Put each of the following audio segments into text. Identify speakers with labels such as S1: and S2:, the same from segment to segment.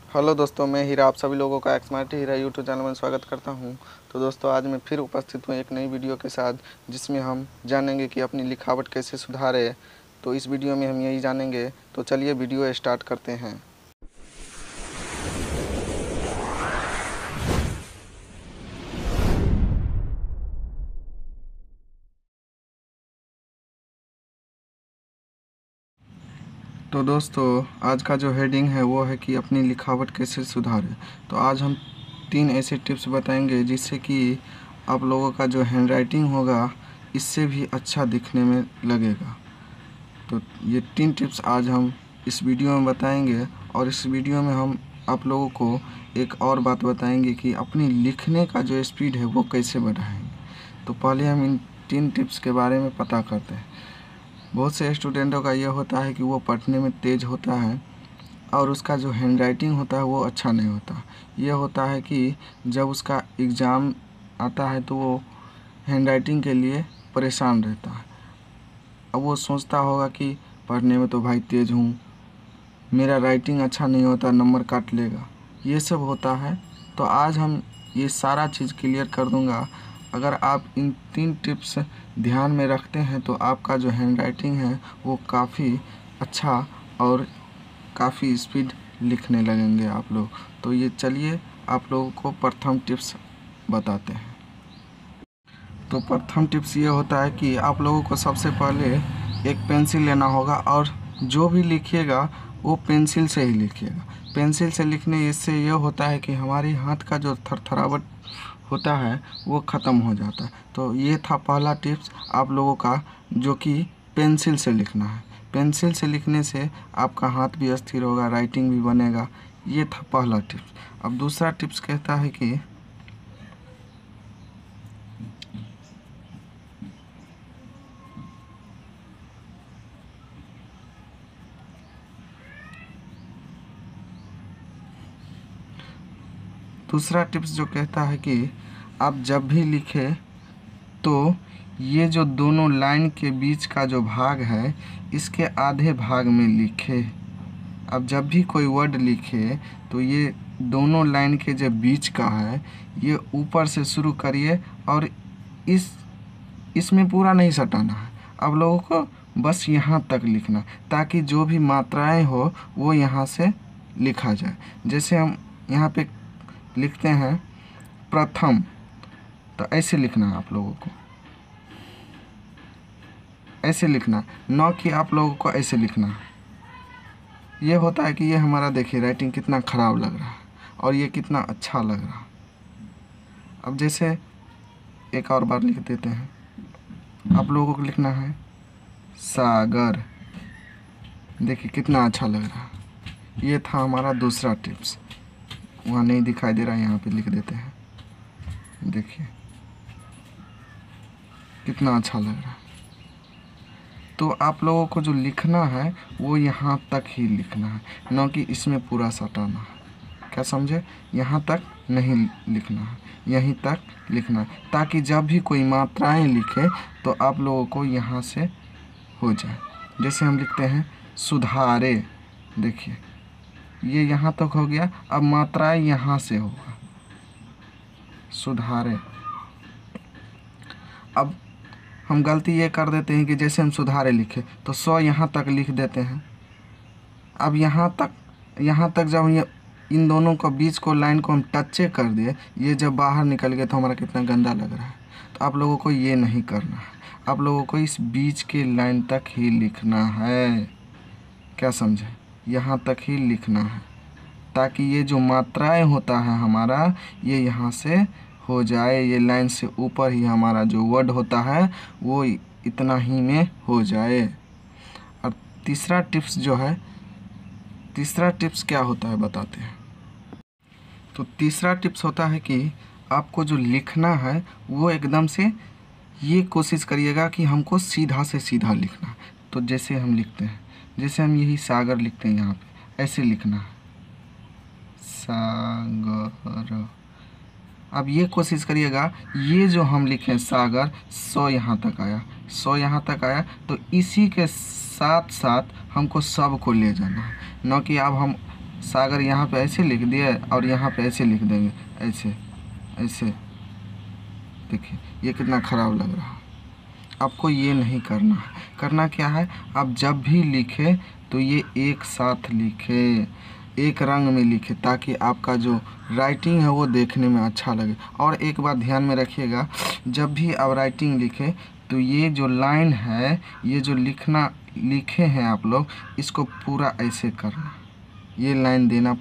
S1: Hello दोस्तों, मैं हीरा आप सभी लोगों का एक्समार्ट हीरा यूट्यूब चैनल में स्वागत करता हूं। तो दोस्तों, आज मैं फिर उपस्थित हूं एक नई वीडियो के साथ, जिसमें हम जानेंगे कि अपनी लिखावट कैसे सुधारें। तो इस वीडियो में हम यही जानेंगे। तो चलिए वीडियो स्टार्ट करते हैं। तो दोस्तों, आज का जो हेडिंग है वो है कि अपनी लिखावट कैसे सुधारें। तो आज हम 3 ऐसे टिप्स बताएंगे जिससे कि आप लोगों का जो हैंडराइटिंग होगा इससे भी अच्छा दिखने में लगेगा। तो ये 3 टिप्स आज हम इस वीडियो में बताएंगे, और इस वीडियो में हम आप लोगों को एक और बात बताएंगे कि अपनी लिखने का जो स्पीड है वो कैसे बढ़ाएंगे। तो पहले हम इन 3 टिप्स के बारे में पता करते हैं। बहुत से स्टूडेंटों का ये होता है कि वो पढ़ने में तेज़ होता है और उसका जो हैंडराइटिंग होता है वो अच्छा नहीं होता। ये होता है कि जब उसका एग्ज़ाम आता है तो वो हैंडराइटिंग के लिए परेशान रहता है। अब वो सोचता होगा कि पढ़ने में तो भाई तेज़ हूँ, मेरा राइटिंग अच्छा नहीं होता, नंबर काट लेगा, ये सब होता है। तो आज हम ये सारा चीज़ क्लियर कर दूँगा। अगर आप इन 3 टिप्स ध्यान में रखते हैं तो आपका जो हैंडराइटिंग है वो काफ़ी अच्छा और काफ़ी स्पीड लिखने लगेंगे आप लोग। तो ये चलिए आप लोगों को प्रथम टिप्स बताते हैं। तो प्रथम टिप्स ये होता है कि आप लोगों को सबसे पहले एक पेंसिल लेना होगा, और जो भी लिखिएगा वो पेंसिल से ही लिखिएगा। पेंसिल से लिखने इससे ये होता है कि हमारे हाथ का जो थरथरावट होता है वो ख़त्म हो जाता है। तो ये था पहला टिप्स आप लोगों का, जो कि पेंसिल से लिखना है। पेंसिल से लिखने से आपका हाथ भी स्थिर होगा, राइटिंग भी बनेगा। ये था पहला टिप्स। अब दूसरा टिप्स कहता है कि दूसरा टिप्स जो कहता है कि आप जब भी लिखें तो ये जो दोनों लाइन के बीच का जो भाग है इसके आधे भाग में लिखें। अब जब भी कोई वर्ड लिखे तो ये दोनों लाइन के जो बीच का है ये ऊपर से शुरू करिए, और इसमें पूरा नहीं सटाना है। अब लोगों को बस यहाँ तक लिखना, ताकि जो भी मात्राएं हो वो यहाँ से लिखा जाए। जैसे हम यहाँ पे लिखते हैं प्रथम, तो ऐसे लिखना है आप लोगों को, ऐसे लिखना, न कि आप लोगों को ऐसे लिखना। ये होता है कि ये हमारा देखिए राइटिंग कितना ख़राब लग रहा है और ये कितना अच्छा लग रहा है। अब जैसे एक और बार लिख देते हैं, आप लोगों को लिखना है सागर। देखिए कितना अच्छा लग रहा है। ये था हमारा दूसरा टिप्स। वहाँ नहीं दिखाई दे रहा है, यहाँ पे लिख देते हैं। देखिए कितना अच्छा लग रहा है। तो आप लोगों को जो लिखना है वो यहाँ तक ही लिखना है, न कि इसमें पूरा सटाना है। क्या समझे? यहाँ तक नहीं लिखना है, यहीं तक लिखना है, ताकि जब भी कोई मात्राएं लिखे तो आप लोगों को यहाँ से हो जाए। जैसे हम लिखते हैं सुधारे, देखिए ये यहाँ तक हो गया। अब मात्राएं यहाँ से होगा सुधारे। अब हम गलती ये कर देते हैं कि जैसे हम सुधारे लिखे तो 100 यहाँ तक लिख देते हैं। अब यहाँ तक जब ये इन दोनों को बीच को लाइन को हम टचे कर दिए, ये जब बाहर निकल गया तो हमारा कितना गंदा लग रहा है। तो आप लोगों को ये नहीं करना है, आप लोगों को इस बीच के लाइन तक ही लिखना है। क्या समझे? यहाँ तक ही लिखना है, ताकि ये जो मात्राएं होता है हमारा ये यहाँ से हो जाए, ये लाइन से ऊपर ही हमारा जो वर्ड होता है वो इतना ही में हो जाए। और तीसरा टिप्स क्या होता है बताते हैं। तो तीसरा टिप्स होता है कि आपको जो लिखना है वो एकदम से ये कोशिश करिएगा कि हमको सीधा से सीधा लिखना है। तो जैसे हम लिखते हैं, जैसे हम यही सागर लिखते हैं, यहाँ पे ऐसे लिखना है सागर। अब ये कोशिश करिएगा, ये जो हम लिखें सागर 100 यहाँ तक आया, 100 यहाँ तक आया, तो इसी के साथ साथ हमको सब को ले जाना है, न कि अब हम सागर यहाँ पे ऐसे लिख दिए और यहाँ पे ऐसे लिख देंगे, ऐसे ऐसे। देखिए ये कितना ख़राब लग रहा है। आपको ये नहीं करना है। करना क्या है, आप जब भी लिखें तो ये एक साथ लिखें, एक रंग में लिखें, ताकि आपका जो राइटिंग है वो देखने में अच्छा लगे। और एक बात ध्यान में रखिएगा, जब भी आप राइटिंग लिखें तो ये जो लाइन है, ये जो लिखे हैं आप लोग, इसको पूरा ऐसे करना। ये लाइन देना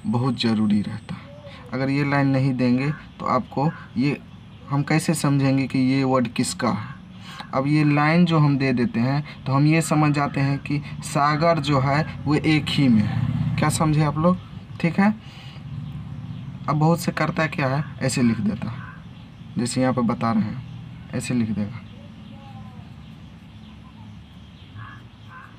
S1: बहुत ज़रूरी रहता है। अगर ये लाइन नहीं देंगे तो आपको ये हम कैसे समझेंगे कि ये वर्ड किसका है। अब ये लाइन जो हम दे देते हैं तो हम ये समझ जाते हैं कि सागर जो है वो एक ही में है। क्या समझे आप लोग? ठीक है। अब बहुत से करता है क्या है, ऐसे लिख देता है, जैसे यहाँ पे बता रहे हैं, ऐसे लिख देगा,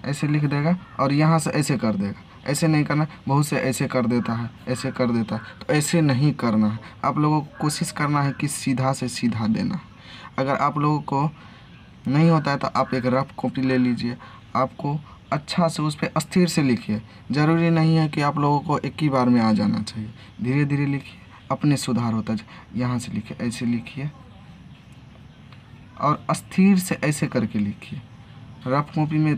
S1: ऐसे लिख देगा और यहाँ से ऐसे कर देगा। ऐसे नहीं करना, बहुत से ऐसे कर देता है, ऐसे कर देता है। तो ऐसे नहीं करना है। आप लोगों को कोशिश करना है कि सीधा से सीधा देना। अगर आप लोगों को नहीं होता है तो आप एक रफ कॉपी ले लीजिए, आपको अच्छा से उस पर अस्थिर से लिखिए। ज़रूरी नहीं है कि आप लोगों को एक ही बार में आ जाना चाहिए, धीरे धीरे लिखिए, अपने सुधार होता जाए। यहाँ से लिखिए, ऐसे लिखिए और अस्थिर से ऐसे करके लिखिए। रफ कॉपी में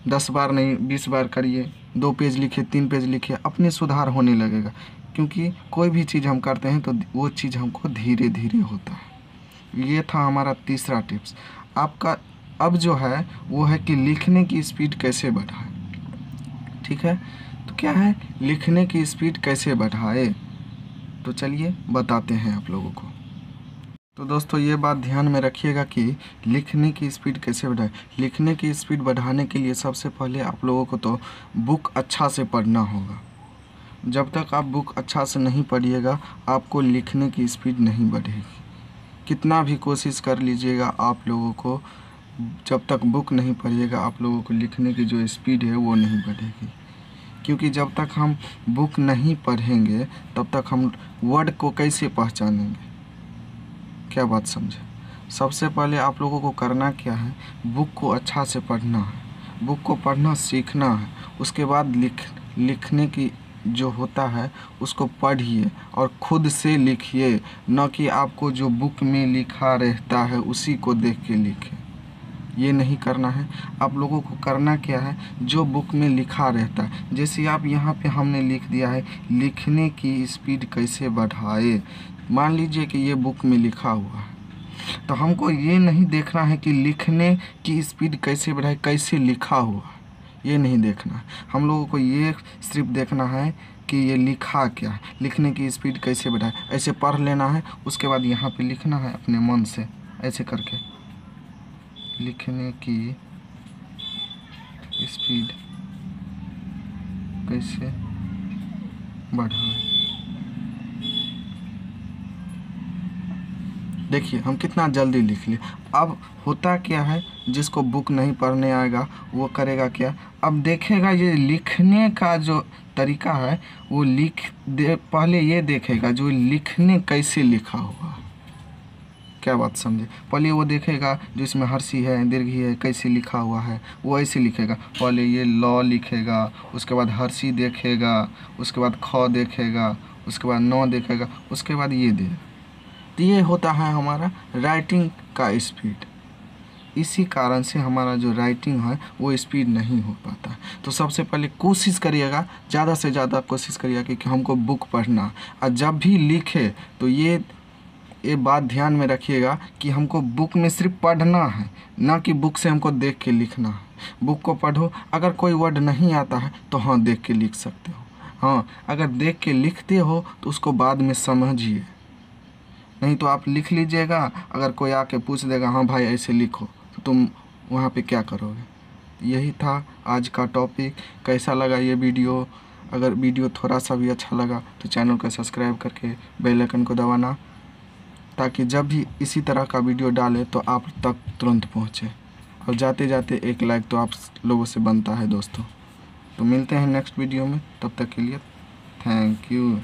S1: 10 बार नहीं 20 बार करिए, 2 पेज लिखिए, 3 पेज लिखिए, अपने सुधार होने लगेगा। क्योंकि कोई भी चीज़ हम करते हैं तो वो चीज़ हमको धीरे धीरे होता है। ये था हमारा तीसरा टिप्स। आपका अब जो है वो है कि लिखने की स्पीड कैसे बढ़ाएं। ठीक है, तो क्या है, लिखने की स्पीड कैसे बढ़ाए, तो चलिए बताते हैं आप लोगों को। तो दोस्तों ये बात ध्यान में रखिएगा कि लिखने की स्पीड कैसे बढ़ाएं। लिखने की स्पीड बढ़ाने के लिए सबसे पहले आप लोगों को तो बुक अच्छा से पढ़ना होगा। जब तक आप बुक अच्छा से नहीं पढ़िएगा आपको लिखने की स्पीड नहीं बढ़ेगी। कितना भी कोशिश कर लीजिएगा आप लोगों को, जब तक बुक नहीं पढ़िएगा आप लोगों को लिखने की जो स्पीड है वो नहीं बढ़ेगी। क्योंकि जब तक हम बुक नहीं पढ़ेंगे तब तक हम वर्ड को कैसे पहचानेंगे। क्या बात समझे? सबसे पहले आप लोगों को करना क्या है, बुक को अच्छा से पढ़ना है, बुक को पढ़ना सीखना है। उसके बाद लिखने की जो होता है उसको पढ़िए और ख़ुद से लिखिए, न कि आपको जो बुक में लिखा रहता है उसी को देख के लिखें। ये नहीं करना है। आप लोगों को करना क्या है, जो बुक में लिखा रहता है। जैसे आप यहाँ पे हमने लिख दिया है लिखने की स्पीड कैसे बढ़ाए। मान लीजिए कि ये बुक में लिखा हुआ है, तो हमको ये नहीं देखना है कि लिखने की स्पीड कैसे बढ़ाए, कैसे लिखा हुआ है, ये नहीं देखना है। हम लोगों को ये सिर्फ देखना है कि ये लिखा क्या है, लिखने की स्पीड कैसे बढ़ाए। ऐसे पढ़ लेना है, उसके बाद यहाँ पे लिखना है अपने मन से, ऐसे करके लिखने की स्पीड कैसे बढ़ाएं। देखिए हम कितना जल्दी लिख लिए। अब होता क्या है, जिसको बुक नहीं पढ़ने आएगा वो करेगा क्या, अब देखेगा ये लिखने का जो तरीका है वो पहले ये देखेगा जो लिखने कैसे लिखा हुआ है। क्या बात समझे? पहले वो देखेगा जो इसमें हर्षी है, दीर्घी है, कैसे लिखा हुआ है, वो ऐसे लिखेगा। पहले ये लॉ लिखेगा, उसके बाद हर्षी देखेगा, उसके बाद ख देखेगा, उसके बाद न देखेगा, उसके बाद ये देगा। तो ये होता है हमारा राइटिंग का स्पीड। इसी कारण से हमारा जो राइटिंग है वो स्पीड नहीं हो पाता। तो सबसे पहले कोशिश करिएगा, ज़्यादा से ज़्यादा कोशिश करिएगा कि हमको बुक पढ़ना। और जब भी लिखे तो ये बात ध्यान में रखिएगा कि हमको बुक में सिर्फ पढ़ना है, ना कि बुक से हमको देख के लिखना है। बुक को पढ़ो, अगर कोई वर्ड नहीं आता है तो हाँ देख के लिख सकते हो। हाँ, अगर देख के लिखते हो तो उसको बाद में समझिए, नहीं तो आप लिख लीजिएगा, अगर कोई आके पूछ देगा हाँ भाई ऐसे लिखो, तो तुम वहाँ पे क्या करोगे। यही था आज का टॉपिक। कैसा लगा ये वीडियो? अगर वीडियो थोड़ा सा भी अच्छा लगा तो चैनल को सब्सक्राइब करके बेल आइकन को दबाना, ताकि जब भी इसी तरह का वीडियो डालें तो आप तक तुरंत पहुँचे। और जाते जाते एक लाइक तो आप लोगों से बनता है दोस्तों। तो मिलते हैं नेक्स्ट वीडियो में, तब तक के लिए थैंक यू।